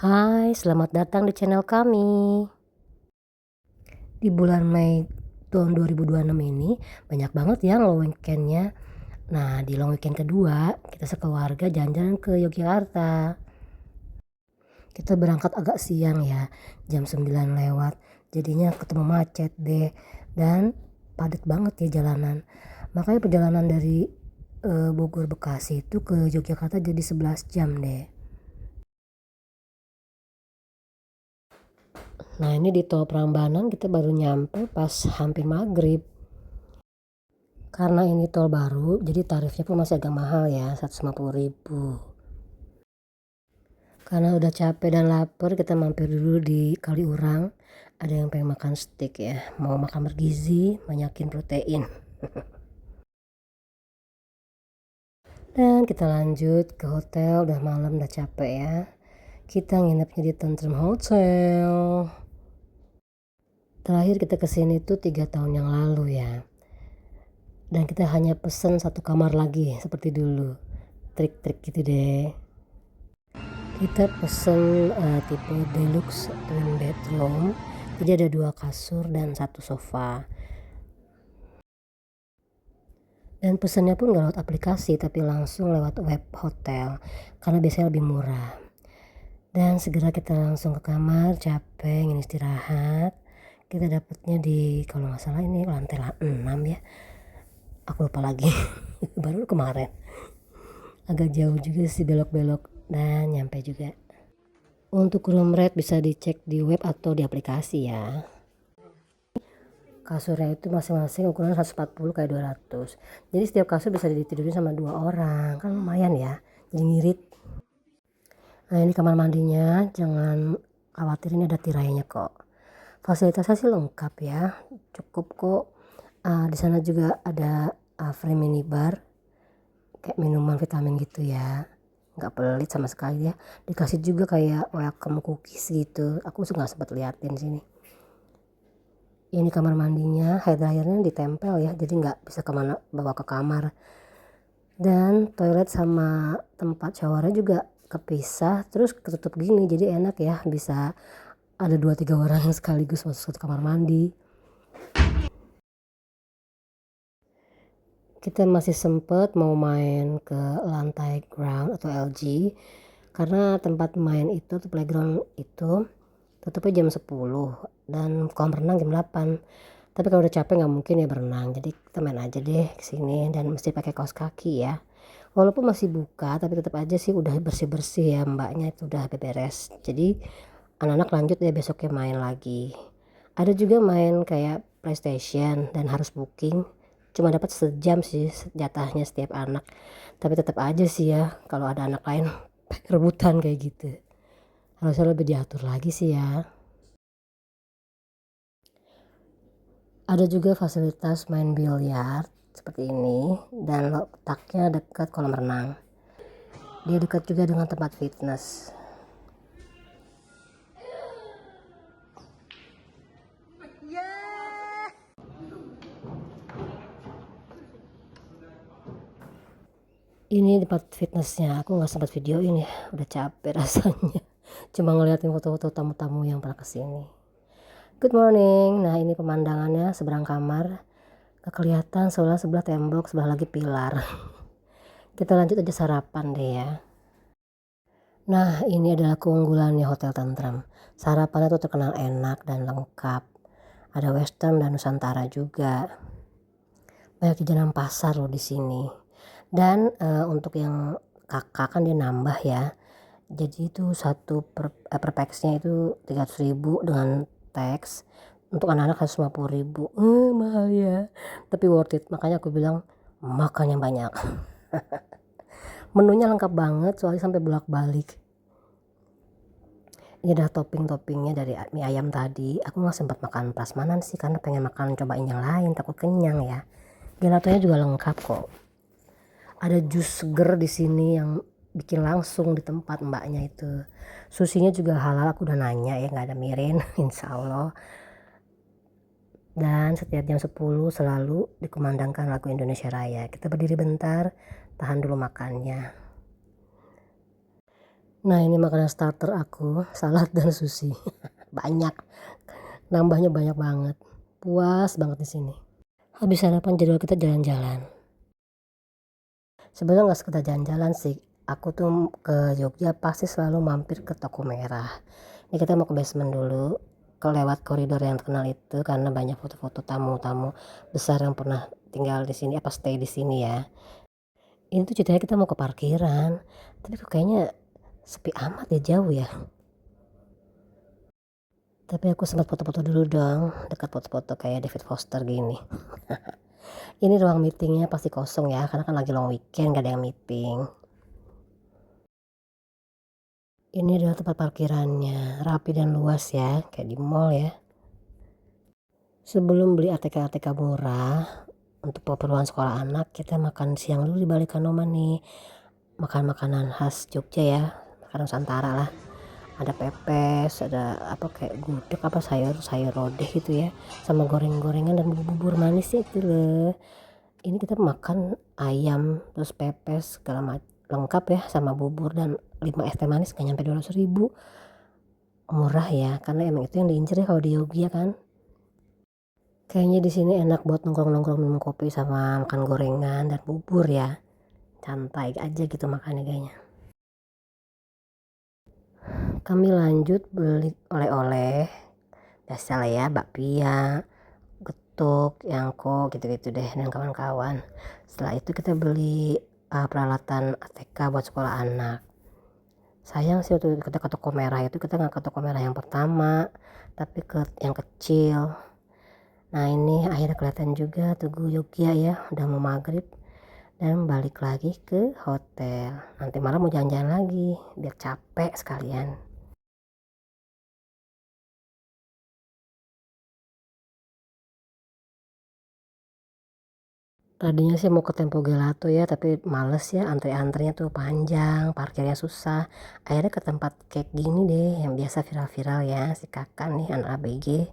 Hai, selamat datang di channel kami. Di bulan Mei tahun 2026 ini banyak banget ya long weekend-nya. Nah, di long weekend kedua kita sekeluarga jalan-jalan ke Yogyakarta. Kita berangkat agak siang ya, jam 9 lewat. Jadinya ketemu macet deh dan padat banget ya jalanan. Makanya perjalanan dari Bogor Bekasi itu ke Yogyakarta jadi 11 jam deh. Nah, ini di tol Prambanan kita baru nyampe pas hampir maghrib. Karena ini tol baru, jadi tarifnya pun masih agak mahal ya, 150.000. Karena udah capek dan lapar, kita mampir dulu di Kaliurang. Ada yang pengen makan steak ya, mau makan bergizi, banyakin protein. Dan kita lanjut ke hotel, udah malam, udah capek ya. Kita nginepnya di Tentrem Hotel. Terakhir kita kesini tuh 3 tahun yang lalu ya. Dan kita hanya pesen 1 kamar lagi seperti dulu. Trik-trik gitu deh. Kita pesen tipe deluxe twin bedroom, jadi ada 2 kasur dan 1 sofa. Dan pesannya pun gak lewat aplikasi tapi langsung lewat web hotel karena biasanya lebih murah. Dan segera kita langsung ke kamar, capek ingin istirahat. Kita dapetnya di kalau nggak salah ini lantai 6 ya, aku lupa lagi. Baru kemarin, agak jauh juga sih belok-belok dan nyampe juga. Untuk room rate bisa dicek di web atau di aplikasi ya. Kasurnya itu masing-masing ukuran 140 kali 200. Jadi setiap kasur bisa ditidurin sama 2 orang. Kan lumayan ya. Jadi ngirit. Nah, ini kamar mandinya. Jangan khawatir, ini ada tirainya kok. Fasilitasnya sih lengkap ya. Cukup kok. Di sana juga ada free minibar. Kayak minuman vitamin gitu ya. Nggak pelit sama sekali ya. Dikasih juga kayak welcome cookies gitu. Aku nggak sempat liatin sini. Ini kamar mandinya, hair dryernya ditempel ya, jadi nggak bisa kemana bawa ke kamar. Dan toilet sama tempat showernya juga kepisah, terus ketutup gini, jadi enak ya, bisa ada 2-3 orang yang sekaligus masuk satu kamar mandi. Kita masih sempet mau main ke lantai ground atau LG, karena tempat main itu atau playground itu tutupnya jam 10 dan kolam renang jam 8. Tapi kalau udah capek nggak mungkin ya berenang, jadi kita main aja deh kesini dan mesti pakai kaos kaki ya. Walaupun masih buka tapi tetap aja sih udah bersih-bersih ya, mbaknya itu udah beres. Jadi anak-anak lanjut ya besoknya main lagi. Ada juga main kayak PlayStation dan harus booking. Cuma dapat sejam sih jatahnya setiap anak. Tapi tetap aja sih ya kalau ada anak lain rebutan kayak gitu. Harusnya lebih diatur lagi sih ya. Ada juga fasilitas main biliar seperti ini dan letaknya dekat kolam renang. Dia dekat juga dengan tempat fitness. Ini tempat fitnessnya, aku nggak sempat videoin ya, udah capek rasanya. Cuma ngeliatin foto-foto tamu-tamu yang pernah kesini. Good morning. Nah, ini pemandangannya seberang kamar. Gak kelihatan soalnya sebelah tembok, sebelah lagi pilar. Kita lanjut aja sarapan deh ya. Nah, ini adalah keunggulannya Hotel Tentrem. Sarapannya tuh terkenal enak dan lengkap. Ada western dan nusantara juga. Banyak jajanan pasar loh di sini. Dan untuk yang kakak kan dia nambah ya. Jadi itu per packsnya itu 300.000 dengan tax. Untuk anak-anak 150.000. Mahal ya. Tapi worth it. Makanya aku bilang makannya banyak. Menunya lengkap banget soalnya sampai bolak-balik. Ini adalah topping-toppingnya dari mie ayam tadi. Aku nggak sempat makan prasmanan sih karena pengen makan cobain yang lain, takut kenyang ya. Gelatonya juga lengkap kok. Ada jus seger di sini yang bikin langsung di tempat mbaknya itu. Susinya juga halal, aku udah nanya ya, nggak ada mirin, insya Allah. Dan setiap jam 10 selalu dikumandangkan lagu Indonesia Raya. Kita berdiri bentar, tahan dulu makannya. Nah ini makanan starter aku, salad dan sushi. Banyak, nambahnya banyak banget. Puas banget di sini. Habis sarapan jadwal kita jalan-jalan. Sebenarnya nggak sekedar jalan-jalan sih. Aku tuh ke Jogja pasti selalu mampir ke Toko Merah. Ini kita mau ke basement dulu, ke lewat koridor yang terkenal itu karena banyak foto-foto tamu-tamu besar yang pernah tinggal di sini, apa stay di sini ya. Ini tuh ceritanya kita mau ke parkiran, tapi kok kayaknya sepi amat ya, jauh ya. Tapi aku sempat foto-foto dulu dong, dekat foto-foto kayak David Foster gini. Ini ruang meetingnya pasti kosong ya, karena kan lagi long weekend gak ada yang meeting. Ini adalah tempat parkirannya, rapi dan luas ya, kayak di mall ya. Sebelum beli ATK-ATK murah untuk keperluan sekolah anak, kita makan siang dulu di Balik Kanoman nih. Makan makanan khas Jogja ya, makanan Nusantara lah. Ada pepes, ada apa kayak gudeg apa sayur lodeh gitu ya, sama goreng-gorengan dan bubur manis itu loh. Ini kita makan ayam terus pepes segala macam lengkap ya, sama bubur dan 5 es teh manis gak nyampe 200.000. Murah ya, karena emang itu yang diincer ya kalau di Jogja kan. Kayaknya di sini enak buat nongkrong-nongkrong minum kopi sama makan gorengan dan bubur ya. Santai aja gitu makannya kayaknya. Kami lanjut beli oleh-oleh. Biasa lah ya, bakpia, getuk, yangko gitu-gitu deh dan kawan-kawan. Setelah itu kita beli peralatan ATK buat sekolah anak. Sayang sih waktu kita ke Toko Merah itu kita nggak ke Toko Merah yang pertama, tapi ke yang kecil. Nah ini akhirnya kelihatan juga Tugu Jogja ya, udah mau maghrib dan balik lagi ke hotel. Nanti malam mau jalan-jalan lagi biar capek sekalian. Tadinya sih mau ke Tempo Gelato ya, tapi males ya, antri-antrinya tuh panjang, parkirnya susah. Akhirnya ke tempat kayak gini deh yang biasa viral-viral ya, si kakak nih anak ABG.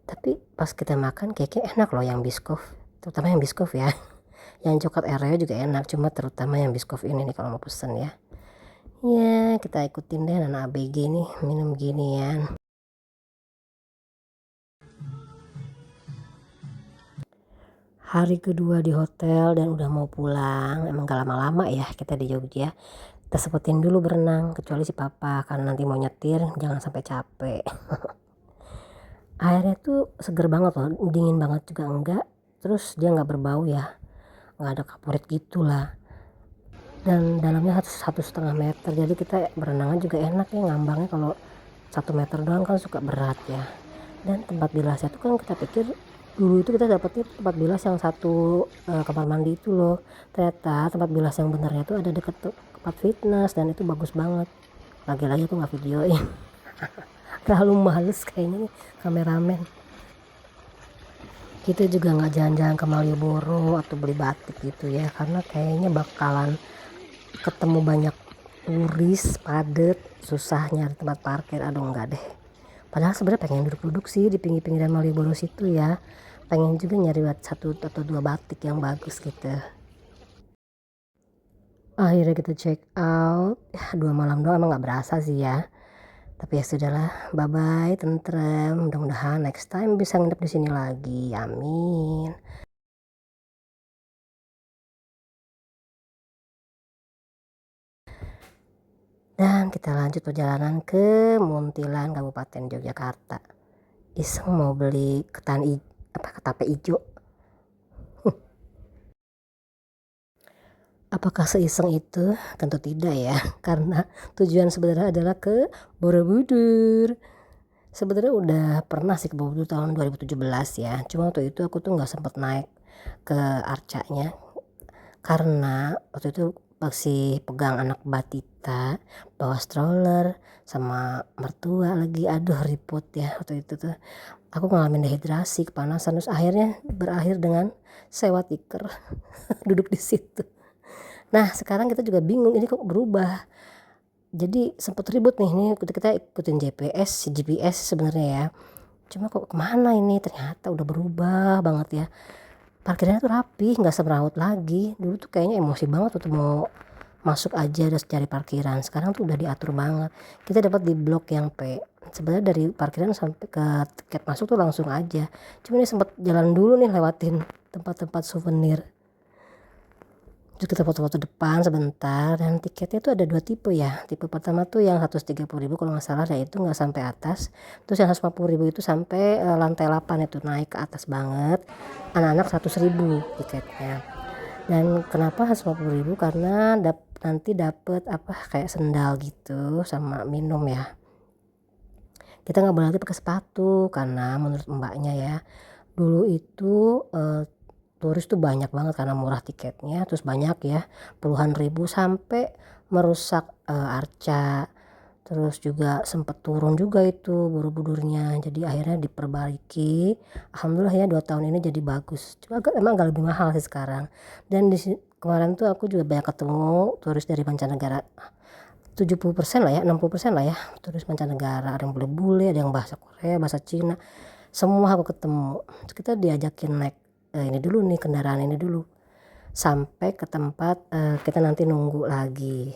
Tapi pas kita makan kayaknya enak loh yang biskuf, terutama yang biskuf ya. Yang coklat Oreo juga enak, cuma terutama yang biskuf ini nih kalau mau pesen ya. Ya kita ikutin deh anak ABG nih minum ginian. Hari kedua di hotel dan udah mau pulang, emang gak lama-lama ya kita di Jogja. Kita sempetin dulu berenang, kecuali si papa karena nanti mau nyetir jangan sampai capek. Airnya tuh seger banget loh, dingin banget juga enggak, terus dia nggak berbau ya, nggak ada kapurit gitu lah. Dan dalamnya 1,5 meter, jadi kita berenangnya juga enak ya, ngambangnya kalau 1 meter doang kan suka berat ya. Dan tempat bilasnya tuh kan kita pikir dulu itu kita dapetnya tempat bilas yang satu kamar mandi itu loh, ternyata tempat bilas yang benernya tuh ada deket tempat fitness dan itu bagus banget. Lagi-lagi aku nggak videoin. Terlalu males kayaknya nih kameramen. Kita juga nggak jalan-jalan ke Malioboro atau beli batik gitu ya, karena kayaknya bakalan ketemu banyak turis padet, susah nyari tempat parkir. Aduh enggak deh, padahal sebenarnya pengen duduk-duduk sih di pinggir-pinggiran Malioboro situ ya, pengen juga nyari satu atau dua batik yang bagus gitu. Akhirnya kita check out ya, 2 malam doang emang nggak berasa sih ya, tapi ya sudahlah, bye bye tentrem, mudah-mudahan next time bisa nginep di sini lagi, amin. Dan kita lanjut perjalanan ke Muntilan, Kabupaten Yogyakarta. Iseng mau beli ketape ijo. Apakah seiseng itu? Tentu tidak ya, karena tujuan sebenarnya adalah ke Borobudur. Sebenarnya udah pernah sih ke Borobudur tahun 2017 ya, cuma waktu itu aku tuh nggak sempet naik ke arcanya karena waktu itu masih pegang anak batita, bawa stroller sama mertua lagi, aduh ribut ya waktu itu tuh. Aku ngalamin dehidrasi, kepanasan, terus akhirnya berakhir dengan sewa tikar duduk di situ. Nah sekarang kita juga bingung ini kok berubah. Jadi sempet ribut nih, ini kita ikutin GPS sebenarnya ya. Cuma kok kemana ini, ternyata udah berubah banget ya. Parkirnya tuh rapi, nggak semrawut lagi. Dulu tuh kayaknya emosi banget waktu mau masuk aja terus cari parkiran. Sekarang tuh udah diatur banget, kita dapat di blok yang P. Sebenarnya dari parkiran sampai ke tiket masuk tuh langsung aja, cuma ini sempat jalan dulu nih lewatin tempat-tempat souvenir. Terus kita foto-foto depan sebentar, dan tiketnya tuh ada 2 tipe ya. Tipe pertama tuh yang 130.000 kalau nggak salah, dan itu nggak sampai atas. Terus yang 150.000 itu sampai lantai 8 itu, naik ke atas banget. Anak-anak 100.000 tiketnya. Dan kenapa 150.000? Karena nanti dapet apa kayak sendal gitu sama minum ya. Kita nggak boleh pakai sepatu karena menurut mbaknya ya, dulu itu turis tuh banyak banget karena murah tiketnya, terus banyak ya puluhan ribu sampai merusak arca, terus juga sempet turun juga itu Borobudurnya, jadi akhirnya diperbaiki. Alhamdulillah ya 2 tahun ini jadi bagus, cuma emang agak lebih mahal sih sekarang. Dan kemarin tuh aku juga banyak ketemu turis dari mancanegara, 70% lah ya, 60% lah ya turis mancanegara, ada yang bule-bule, ada yang bahasa Korea, bahasa Cina, semua aku ketemu. Terus kita diajakin naik ini dulu nih, kendaraan ini dulu sampai ke tempat kita nanti nunggu lagi.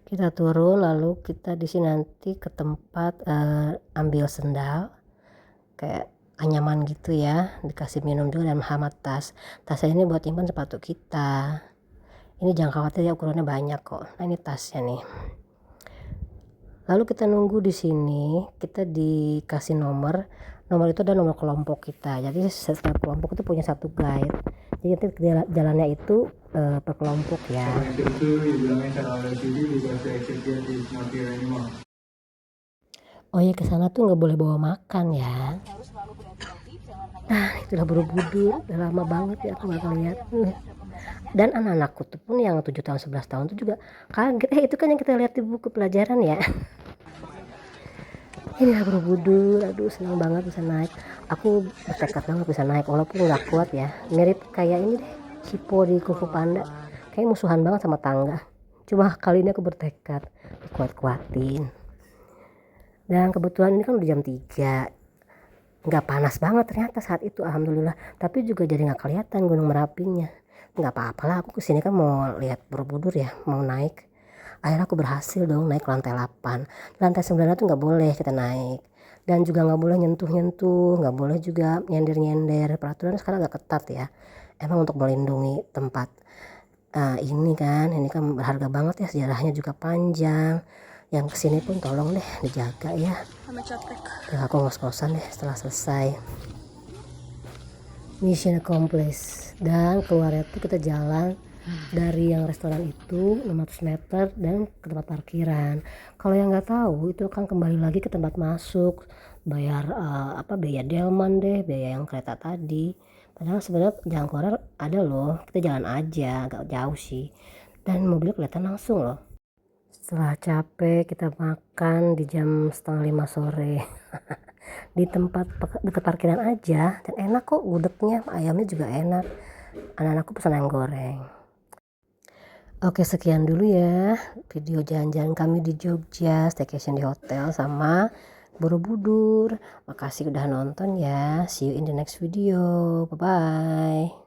Kita turun lalu kita di sini nanti ke tempat ambil sendal kayak anyaman gitu ya, dikasih minum juga dan hemat tas. Tasnya ini buat simpan sepatu kita. Ini jangan khawatir ya, ukurannya banyak kok. Nah ini tasnya nih. Lalu kita nunggu di sini, kita dikasih nomor itu ada nomor kelompok kita. Jadi setiap kelompok itu punya satu guide. Jadi nanti jalannya itu per kelompok ya. Oh ya, ke sana tuh nggak boleh bawa makan ya. Nah itu udah Borobudur, udah lama banget ya aku nggak lihat. Dan anak-anakku tuh pun yang 7 tahun 11 tahun tuh juga kaget, itu kan yang kita lihat di buku pelajaran ya. Inilah Borobudur, aduh senang banget bisa naik. Aku bertekad banget bisa naik walaupun nggak kuat ya, mirip kayak ini deh, Cipo di Kung Fu Panda, kayak musuhan banget sama tangga. Cuma kali ini aku bertekad kuat-kuatin. Dan kebetulan ini kan udah jam 3, nggak panas banget ternyata saat itu, alhamdulillah. Tapi juga jadi nggak kelihatan Gunung Merapinya. Nggak apa-apa lah, aku kesini kan mau lihat Borobudur ya, mau naik. Akhirnya aku berhasil dong naik ke lantai 8. Lantai 9 itu nggak boleh kita naik, dan juga nggak boleh nyentuh-nyentuh, nggak boleh juga nyender-nyender. Peraturan sekarang agak ketat ya, emang untuk melindungi tempat ini kan berharga banget ya, sejarahnya juga panjang. Yang kesini pun tolong deh dijaga ya. Ya aku ngos-ngosan deh setelah selesai. Mission accomplished. Dan keluarnya tuh kita jalan dari yang restoran itu 600 meter dan ke tempat parkiran. Kalau yang nggak tahu itu kan kembali lagi ke tempat masuk, bayar biaya delman deh, biaya yang kereta tadi. Padahal sebenarnya jalan keluar ada loh, kita jalan aja, agak jauh sih. Dan mobilnya kelihatan langsung loh. Setelah capek kita makan di jam 4:30 sore di tempat dekat parkiran aja, dan enak kok gudegnya, ayamnya juga enak. Anak-anakku pesan ayam goreng. Oke, sekian dulu ya video jalan-jalan kami di Jogja, staycation di hotel sama Borobudur. Makasih udah nonton ya. See you in the next video. Bye bye.